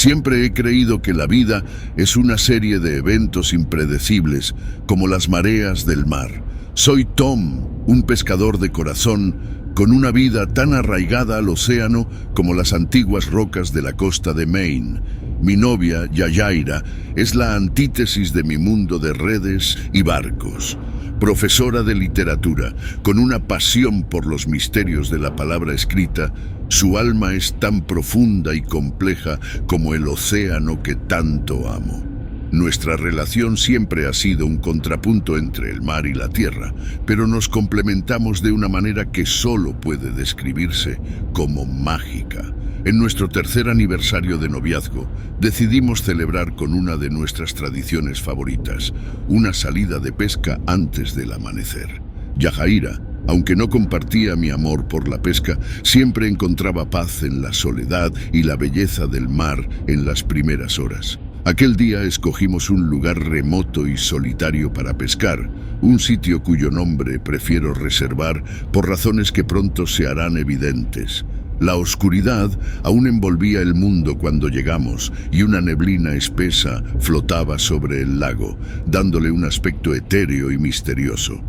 Siempre he creído que la vida es una serie de eventos impredecibles, como las mareas del mar. Soy Tom, un pescador de corazón, con una vida tan arraigada al océano como las antiguas rocas de la costa de Maine. Mi novia, Yajaira, es la antítesis de mi mundo de redes y barcos. Profesora de literatura, con una pasión por los misterios de la palabra escrita, su alma es tan profunda y compleja como el océano que tanto amo. Nuestra relación siempre ha sido un contrapunto entre el mar y la tierra, pero nos complementamos de una manera que solo puede describirse como mágica. En nuestro tercer aniversario de noviazgo, decidimos celebrar con una de nuestras tradiciones favoritas, una salida de pesca antes del amanecer. Yajaira, aunque no compartía mi amor por la pesca, siempre encontraba paz en la soledad y la belleza del mar en las primeras horas. Aquel día escogimos un lugar remoto y solitario para pescar, un sitio cuyo nombre prefiero reservar por razones que pronto se harán evidentes. La oscuridad aún envolvía el mundo cuando llegamos y una neblina espesa flotaba sobre el lago, dándole un aspecto etéreo y misterioso.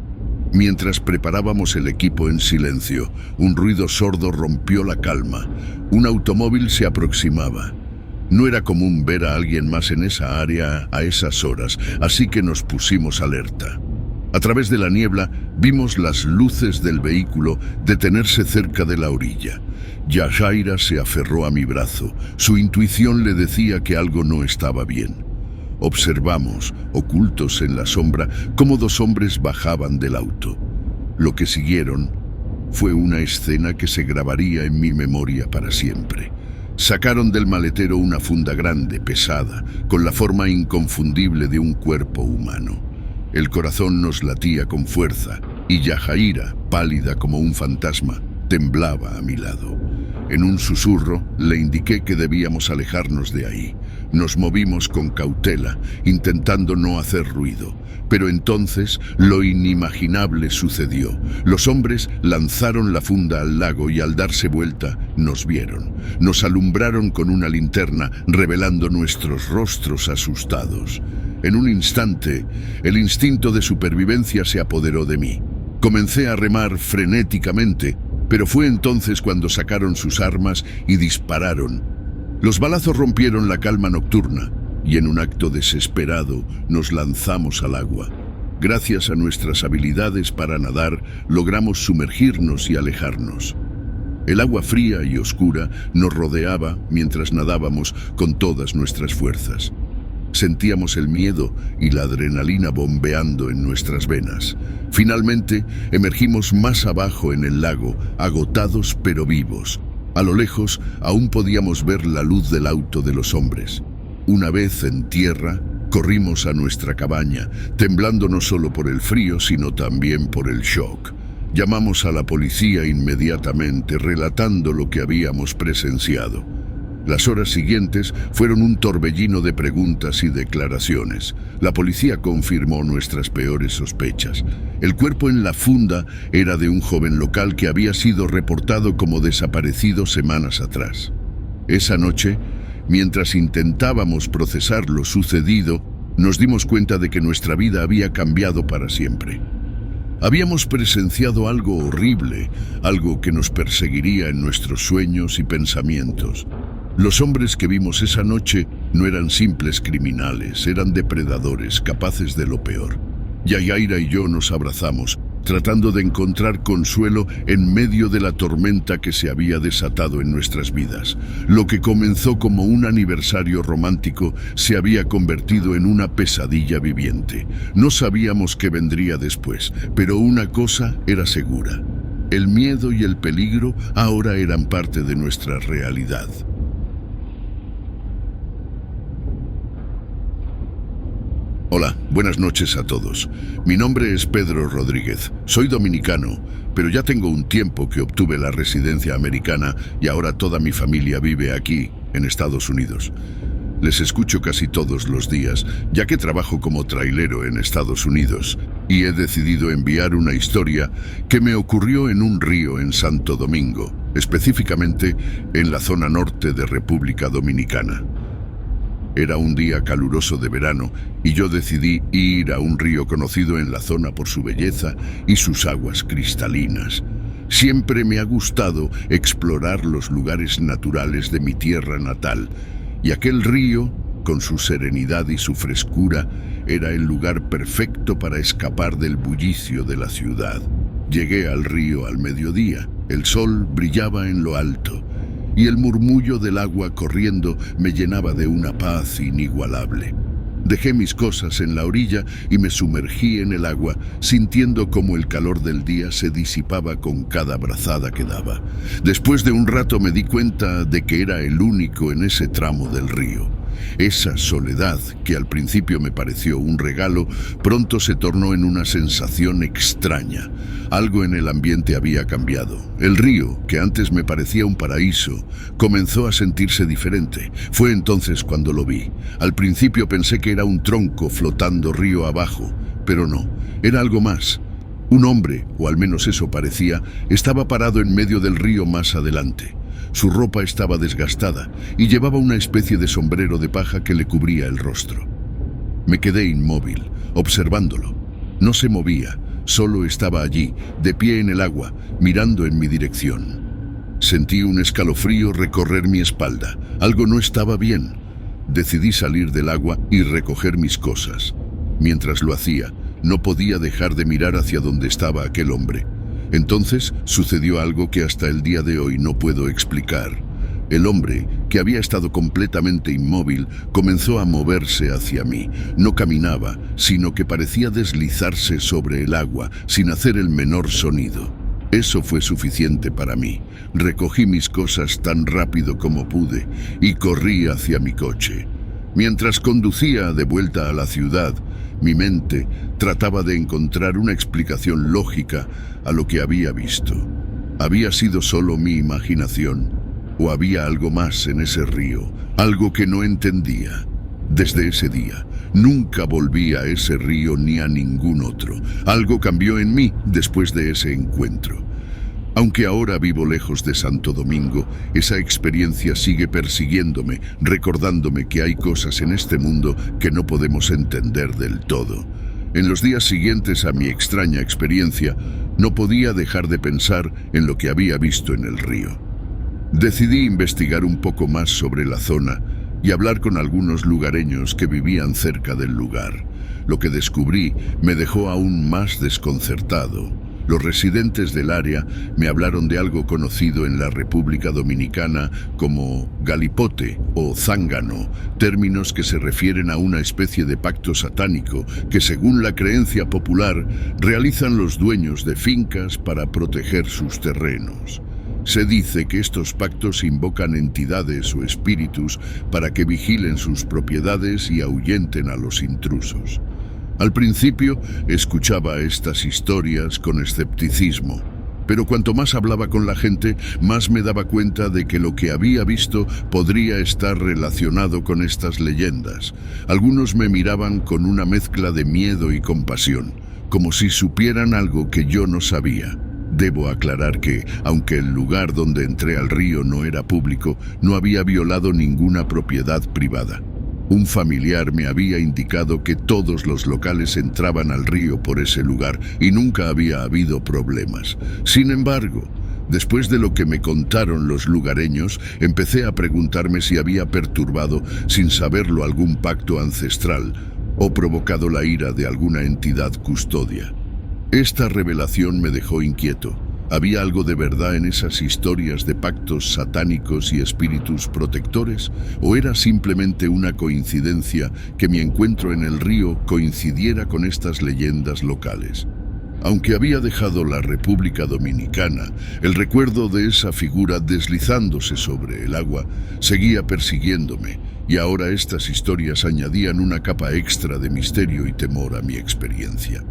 Mientras preparábamos el equipo en silencio, un ruido sordo rompió la calma. Un automóvil se aproximaba. No era común ver a alguien más en esa área a esas horas, así que nos pusimos alerta. A través de la niebla vimos las luces del vehículo detenerse cerca de la orilla. Yajaira se aferró a mi brazo. Su intuición le decía que algo no estaba bien. Observamos, ocultos en la sombra, cómo dos hombres bajaban del auto. Lo que siguieron fue una escena que se grabaría en mi memoria para siempre. Sacaron del maletero una funda grande, pesada, con la forma inconfundible de un cuerpo humano. El corazón nos latía con fuerza y Yajaira, pálida como un fantasma, temblaba a mi lado. En un susurro le indiqué que debíamos alejarnos de ahí. Nos movimos con cautela, intentando no hacer ruido. Pero entonces lo inimaginable sucedió. Los hombres lanzaron la funda al lago y al darse vuelta nos vieron. Nos alumbraron con una linterna, revelando nuestros rostros asustados. En un instante, el instinto de supervivencia se apoderó de mí. Comencé a remar frenéticamente, pero fue entonces cuando sacaron sus armas y dispararon. Los balazos rompieron la calma nocturna y en un acto desesperado nos lanzamos al agua. Gracias a nuestras habilidades para nadar, logramos sumergirnos y alejarnos. El agua fría y oscura nos rodeaba mientras nadábamos con todas nuestras fuerzas. Sentíamos el miedo y la adrenalina bombeando en nuestras venas. Finalmente, emergimos más abajo en el lago, agotados pero vivos. A lo lejos, aún podíamos ver la luz del auto de los hombres. Una vez en tierra, corrimos a nuestra cabaña, temblando no solo por el frío, sino también por el shock. Llamamos a la policía inmediatamente, relatando lo que habíamos presenciado. Las horas siguientes fueron un torbellino de preguntas y declaraciones. La policía confirmó nuestras peores sospechas. El cuerpo en la funda era de un joven local que había sido reportado como desaparecido semanas atrás. Esa noche, mientras intentábamos procesar lo sucedido, nos dimos cuenta de que nuestra vida había cambiado para siempre. Habíamos presenciado algo horrible, algo que nos perseguiría en nuestros sueños y pensamientos. Los hombres que vimos esa noche no eran simples criminales, eran depredadores, capaces de lo peor. Yajaira y yo nos abrazamos, tratando de encontrar consuelo en medio de la tormenta que se había desatado en nuestras vidas. Lo que comenzó como un aniversario romántico se había convertido en una pesadilla viviente. No sabíamos qué vendría después, pero una cosa era segura. El miedo y el peligro ahora eran parte de nuestra realidad. Hola, buenas noches a todos. Mi nombre es Pedro Rodríguez. Soy dominicano, pero ya tengo un tiempo que obtuve la residencia americana y ahora toda mi familia vive aquí, en Estados Unidos. Les escucho casi todos los días, ya que trabajo como trailero en Estados Unidos, y he decidido enviar una historia que me ocurrió en un río en Santo Domingo, específicamente en la zona norte de República Dominicana. Era un día caluroso de verano y yo decidí ir a un río conocido en la zona por su belleza y sus aguas cristalinas. Siempre me ha gustado explorar los lugares naturales de mi tierra natal, y aquel río, con su serenidad y su frescura, era el lugar perfecto para escapar del bullicio de la ciudad. Llegué al río al mediodía, el sol brillaba en lo alto, y el murmullo del agua corriendo me llenaba de una paz inigualable. Dejé mis cosas en la orilla y me sumergí en el agua, sintiendo cómo el calor del día se disipaba con cada brazada que daba. Después de un rato me di cuenta de que era el único en ese tramo del río. Esa soledad, que al principio me pareció un regalo, pronto se tornó en una sensación extraña. Algo en el ambiente había cambiado. El río, que antes me parecía un paraíso, comenzó a sentirse diferente. Fue entonces cuando lo vi. Al principio pensé que era un tronco flotando río abajo, pero no, era algo más. Un hombre, o al menos eso parecía, estaba parado en medio del río más adelante. Su ropa estaba desgastada y llevaba una especie de sombrero de paja que le cubría el rostro. Me quedé inmóvil, observándolo. No se movía, solo estaba allí, de pie en el agua, mirando en mi dirección. Sentí un escalofrío recorrer mi espalda. Algo no estaba bien. Decidí salir del agua y recoger mis cosas. Mientras lo hacía, no podía dejar de mirar hacia donde estaba aquel hombre. Entonces sucedió algo que hasta el día de hoy no puedo explicar. El hombre, que había estado completamente inmóvil, comenzó a moverse hacia mí. No caminaba, sino que parecía deslizarse sobre el agua, sin hacer el menor sonido. Eso fue suficiente para mí. Recogí mis cosas tan rápido como pude y corrí hacia mi coche. Mientras conducía de vuelta a la ciudad, mi mente trataba de encontrar una explicación lógica a lo que había visto. ¿Había sido solo mi imaginación? ¿O había algo más en ese río? Algo que no entendía. Desde ese día, nunca volví a ese río ni a ningún otro. Algo cambió en mí después de ese encuentro. Aunque ahora vivo lejos de Santo Domingo, esa experiencia sigue persiguiéndome, recordándome que hay cosas en este mundo que no podemos entender del todo. En los días siguientes a mi extraña experiencia, no podía dejar de pensar en lo que había visto en el río. Decidí investigar un poco más sobre la zona y hablar con algunos lugareños que vivían cerca del lugar. Lo que descubrí me dejó aún más desconcertado. Los residentes del área me hablaron de algo conocido en la República Dominicana como galipote o zángano, términos que se refieren a una especie de pacto satánico que, según la creencia popular, realizan los dueños de fincas para proteger sus terrenos. Se dice que estos pactos invocan entidades o espíritus para que vigilen sus propiedades y ahuyenten a los intrusos. Al principio escuchaba estas historias con escepticismo, pero cuanto más hablaba con la gente, más me daba cuenta de que lo que había visto podría estar relacionado con estas leyendas. Algunos me miraban con una mezcla de miedo y compasión, como si supieran algo que yo no sabía. Debo aclarar que, aunque el lugar donde entré al río no era público, no había violado ninguna propiedad privada. Un familiar me había indicado que todos los locales entraban al río por ese lugar y nunca había habido problemas. Sin embargo, después de lo que me contaron los lugareños, empecé a preguntarme si había perturbado, sin saberlo, algún pacto ancestral o provocado la ira de alguna entidad custodia. Esta revelación me dejó inquieto. ¿Había algo de verdad en esas historias de pactos satánicos y espíritus protectores? ¿O era simplemente una coincidencia que mi encuentro en el río coincidiera con estas leyendas locales? Aunque había dejado la República Dominicana, el recuerdo de esa figura deslizándose sobre el agua seguía persiguiéndome, y ahora estas historias añadían una capa extra de misterio y temor a mi experiencia.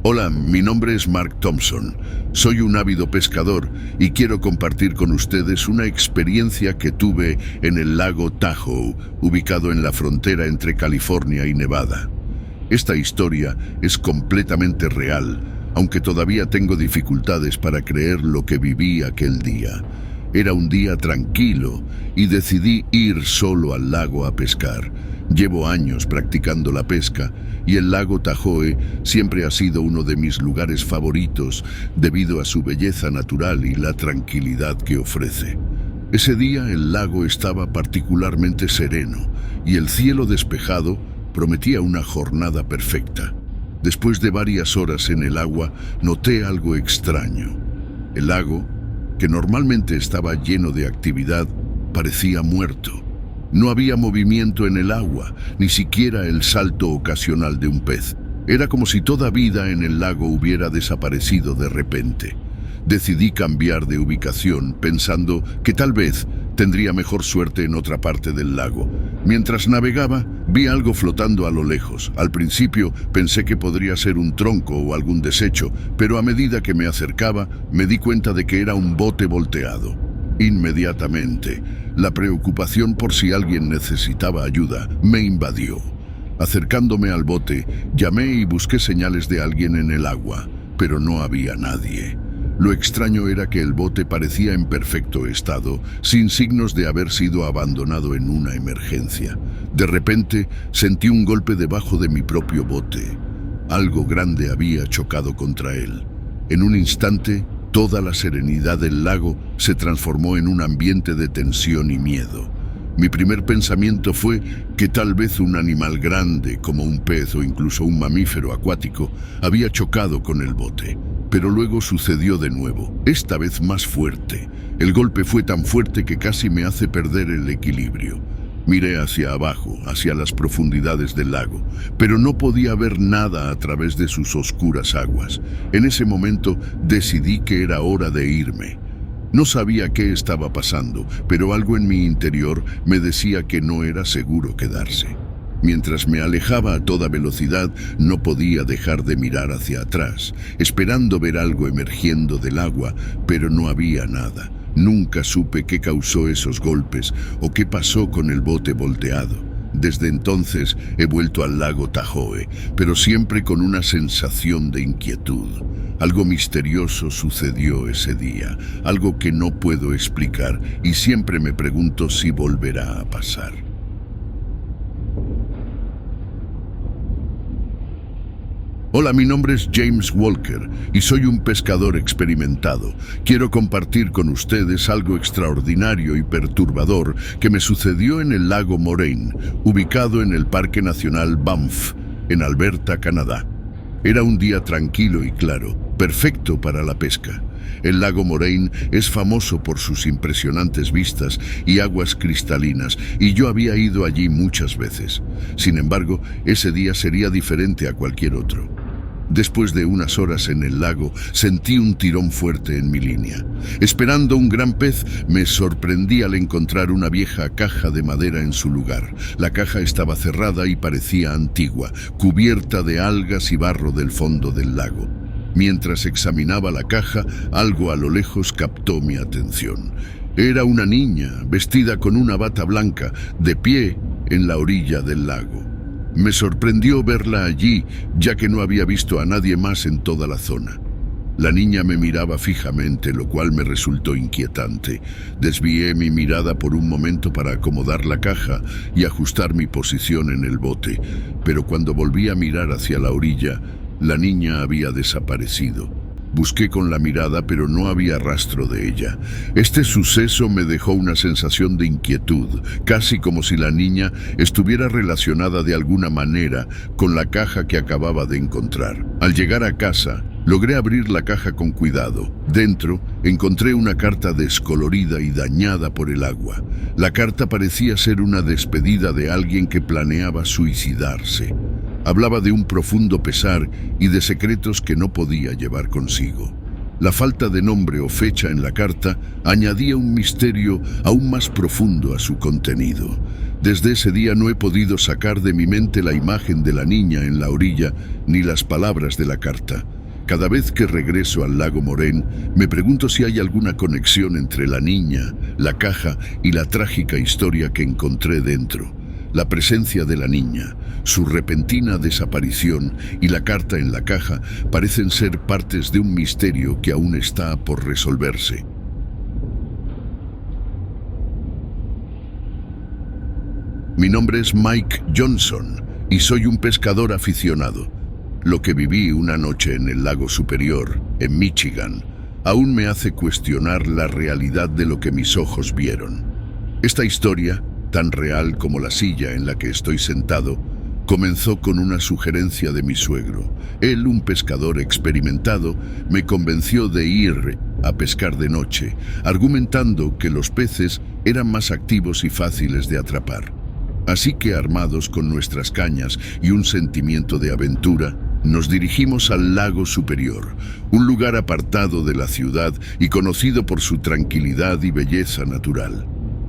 Hola, mi nombre es Mark Thompson. Soy un ávido pescador y quiero compartir con ustedes una experiencia que tuve en el lago Tahoe, ubicado en la frontera entre California y Nevada. Esta historia es completamente real, aunque todavía tengo dificultades para creer lo que viví aquel día. Era un día tranquilo y decidí ir solo al lago a pescar. Llevo años practicando la pesca y el lago Tahoe siempre ha sido uno de mis lugares favoritos debido a su belleza natural y la tranquilidad que ofrece. Ese día el lago estaba particularmente sereno y el cielo despejado prometía una jornada perfecta. Después de varias horas en el agua, noté algo extraño. El lago, que normalmente estaba lleno de actividad, parecía muerto. No había movimiento en el agua, ni siquiera el salto ocasional de un pez. Era como si toda vida en el lago hubiera desaparecido de repente. Decidí cambiar de ubicación, pensando que tal vez tendría mejor suerte en otra parte del lago. Mientras navegaba, vi algo flotando a lo lejos. Al principio pensé que podría ser un tronco o algún desecho, pero a medida que me acercaba, me di cuenta de que era un bote volteado. Inmediatamente, la preocupación por si alguien necesitaba ayuda me invadió. Acercándome al bote, llamé y busqué señales de alguien en el agua, pero no había nadie. Lo extraño era que el bote parecía en perfecto estado, sin signos de haber sido abandonado en una emergencia. De repente, sentí un golpe debajo de mi propio bote. Algo grande había chocado contra él. En un instante, toda la serenidad del lago se transformó en un ambiente de tensión y miedo. Mi primer pensamiento fue que tal vez un animal grande, como un pez o incluso un mamífero acuático, había chocado con el bote. Pero luego sucedió de nuevo, esta vez más fuerte. El golpe fue tan fuerte que casi me hace perder el equilibrio. Miré hacia abajo, hacia las profundidades del lago, pero no podía ver nada a través de sus oscuras aguas. En ese momento decidí que era hora de irme. No sabía qué estaba pasando, pero algo en mi interior me decía que no era seguro quedarse. Mientras me alejaba a toda velocidad, no podía dejar de mirar hacia atrás, esperando ver algo emergiendo del agua, pero no había nada. Nunca supe qué causó esos golpes o qué pasó con el bote volteado. Desde entonces he vuelto al lago Tahoe, pero siempre con una sensación de inquietud. Algo misterioso sucedió ese día, algo que no puedo explicar y siempre me pregunto si volverá a pasar. Hola, mi nombre es James Walker y soy un pescador experimentado. Quiero compartir con ustedes algo extraordinario y perturbador que me sucedió en el lago Moraine, ubicado en el Parque Nacional Banff, en Alberta, Canadá. Era un día tranquilo y claro, perfecto para la pesca. El lago Moraine es famoso por sus impresionantes vistas y aguas cristalinas, y yo había ido allí muchas veces. Sin embargo, ese día sería diferente a cualquier otro. Después de unas horas en el lago, sentí un tirón fuerte en mi línea. Esperando un gran pez, me sorprendí al encontrar una vieja caja de madera en su lugar. La caja estaba cerrada y parecía antigua, cubierta de algas y barro del fondo del lago. Mientras examinaba la caja, algo a lo lejos captó mi atención. Era una niña, vestida con una bata blanca, de pie en la orilla del lago. Me sorprendió verla allí, ya que no había visto a nadie más en toda la zona. La niña me miraba fijamente, lo cual me resultó inquietante. Desvié mi mirada por un momento para acomodar la caja y ajustar mi posición en el bote, pero cuando volví a mirar hacia la orilla, la niña había desaparecido. Busqué con la mirada, pero no había rastro de ella. Este suceso me dejó una sensación de inquietud, casi como si la niña estuviera relacionada de alguna manera con la caja que acababa de encontrar. Al llegar a casa, logré abrir la caja con cuidado. Dentro, encontré una carta descolorida y dañada por el agua. La carta parecía ser una despedida de alguien que planeaba suicidarse. Hablaba de un profundo pesar y de secretos que no podía llevar consigo. La falta de nombre o fecha en la carta añadía un misterio aún más profundo a su contenido. Desde ese día no he podido sacar de mi mente la imagen de la niña en la orilla ni las palabras de la carta. Cada vez que regreso al lago Moraine, me pregunto si hay alguna conexión entre la niña, la caja y la trágica historia que encontré dentro. La presencia de la niña, su repentina desaparición y la carta en la caja parecen ser partes de un misterio que aún está por resolverse. Mi nombre es Mike Johnson y soy un pescador aficionado. Lo que viví una noche en el lago Superior, en Michigan, aún me hace cuestionar la realidad de lo que mis ojos vieron. Esta historia, tan real como la silla en la que estoy sentado, comenzó con una sugerencia de mi suegro. Él, un pescador experimentado, me convenció de ir a pescar de noche, argumentando que los peces eran más activos y fáciles de atrapar. Así que, armados con nuestras cañas y un sentimiento de aventura, nos dirigimos al lago Superior, un lugar apartado de la ciudad y conocido por su tranquilidad y belleza natural.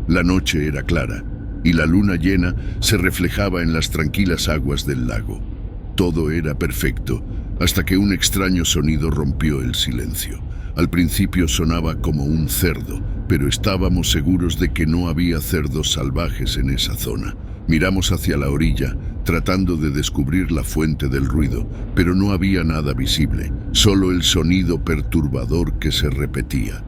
La noche era clara y la luna llena se reflejaba en las tranquilas aguas del lago. Todo era perfecto, hasta que un extraño sonido rompió el silencio. Al principio sonaba como un cerdo, pero estábamos seguros de que no había cerdos salvajes en esa zona. Miramos hacia la orilla, tratando de descubrir la fuente del ruido, pero no había nada visible, solo el sonido perturbador que se repetía.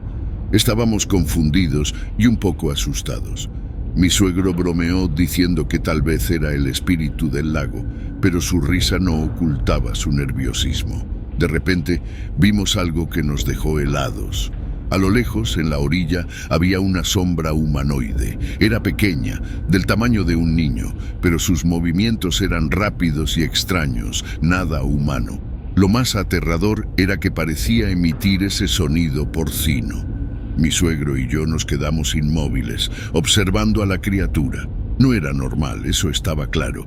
Estábamos confundidos y un poco asustados. Mi suegro bromeó diciendo que tal vez era el espíritu del lago, pero su risa no ocultaba su nerviosismo. De repente, vimos algo que nos dejó helados. A lo lejos, en la orilla, había una sombra humanoide. Era pequeña, del tamaño de un niño, pero sus movimientos eran rápidos y extraños, nada humano. Lo más aterrador era que parecía emitir ese sonido porcino. Mi suegro y yo nos quedamos inmóviles, observando a la criatura. No era normal, eso estaba claro.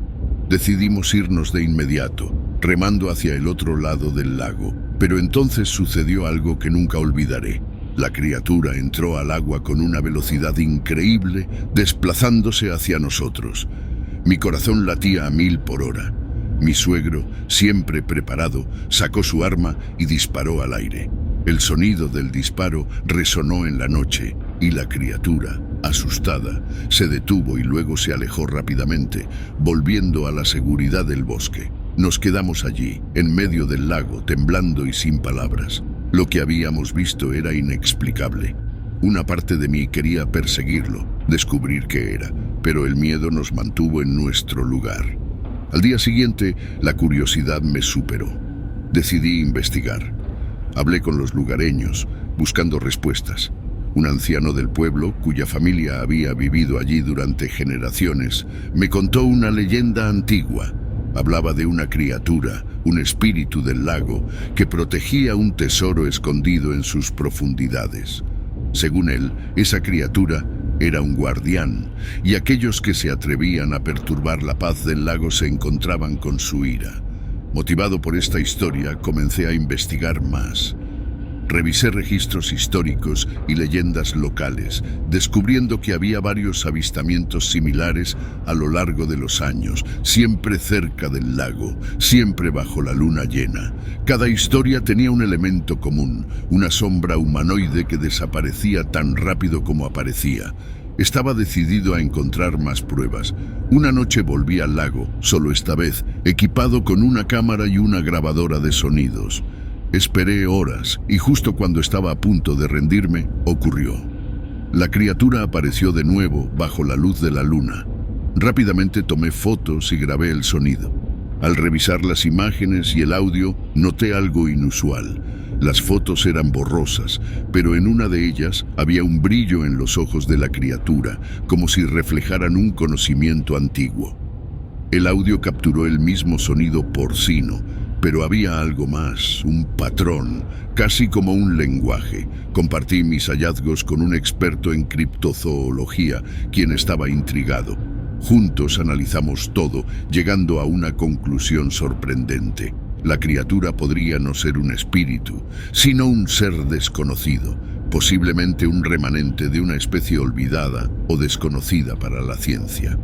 Decidimos irnos de inmediato, remando hacia el otro lado del lago, pero entonces sucedió algo que nunca olvidaré. La criatura entró al agua con una velocidad increíble, desplazándose hacia nosotros. Mi corazón latía a 1000 por hora. Mi suegro, siempre preparado, sacó su arma y disparó al aire. El sonido del disparo resonó en la noche y la criatura, asustada, se detuvo y luego se alejó rápidamente, volviendo a la seguridad del bosque. Nos quedamos allí, en medio del lago, temblando y sin palabras. Lo que habíamos visto era inexplicable. Una parte de mí quería perseguirlo, descubrir qué era, pero el miedo nos mantuvo en nuestro lugar. Al día siguiente, la curiosidad me superó. Decidí investigar. Hablé con los lugareños, buscando respuestas. Un anciano del pueblo, cuya familia había vivido allí durante generaciones, me contó una leyenda antigua. Hablaba de una criatura, un espíritu del lago, que protegía un tesoro escondido en sus profundidades. Según él, esa criatura era un guardián, y aquellos que se atrevían a perturbar la paz del lago se encontraban con su ira. Motivado por esta historia, comencé a investigar más. Revisé registros históricos y leyendas locales, descubriendo que había varios avistamientos similares a lo largo de los años, siempre cerca del lago, siempre bajo la luna llena. Cada historia tenía un elemento común, una sombra humanoide que desaparecía tan rápido como aparecía. Estaba decidido a encontrar más pruebas. Una noche volví al lago, solo esta vez, equipado con una cámara y una grabadora de sonidos. Esperé horas y justo cuando estaba a punto de rendirme, ocurrió. La criatura apareció de nuevo bajo la luz de la luna. Rápidamente tomé fotos y grabé el sonido. Al revisar las imágenes y el audio, noté algo inusual. Las fotos eran borrosas, pero en una de ellas había un brillo en los ojos de la criatura, como si reflejaran un conocimiento antiguo. El audio capturó el mismo sonido porcino, pero había algo más, un patrón, casi como un lenguaje. Compartí mis hallazgos con un experto en criptozoología, quien estaba intrigado. Juntos analizamos todo, llegando a una conclusión sorprendente. La criatura podría no ser un espíritu, sino un ser desconocido, posiblemente un remanente de una especie olvidada o desconocida para la ciencia.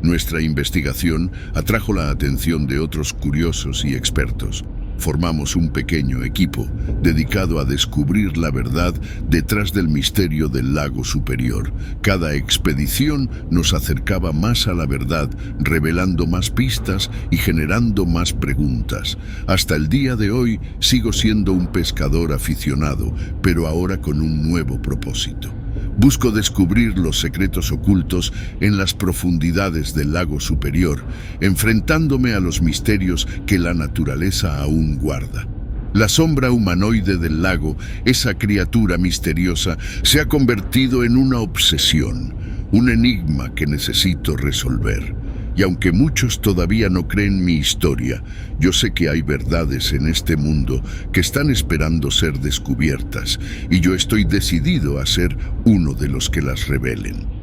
Nuestra investigación atrajo la atención de otros curiosos y expertos. Formamos un pequeño equipo dedicado a descubrir la verdad detrás del misterio del lago Superior. Cada expedición nos acercaba más a la verdad, revelando más pistas y generando más preguntas. Hasta el día de hoy sigo siendo un pescador aficionado, pero ahora con un nuevo propósito. Busco descubrir los secretos ocultos en las profundidades del lago superior, enfrentándome a los misterios que la naturaleza aún guarda. La sombra humanoide del lago, esa criatura misteriosa, se ha convertido en una obsesión, un enigma que necesito resolver. Y aunque muchos todavía no creen mi historia, yo sé que hay verdades en este mundo que están esperando ser descubiertas, y yo estoy decidido a ser uno de los que las revelen.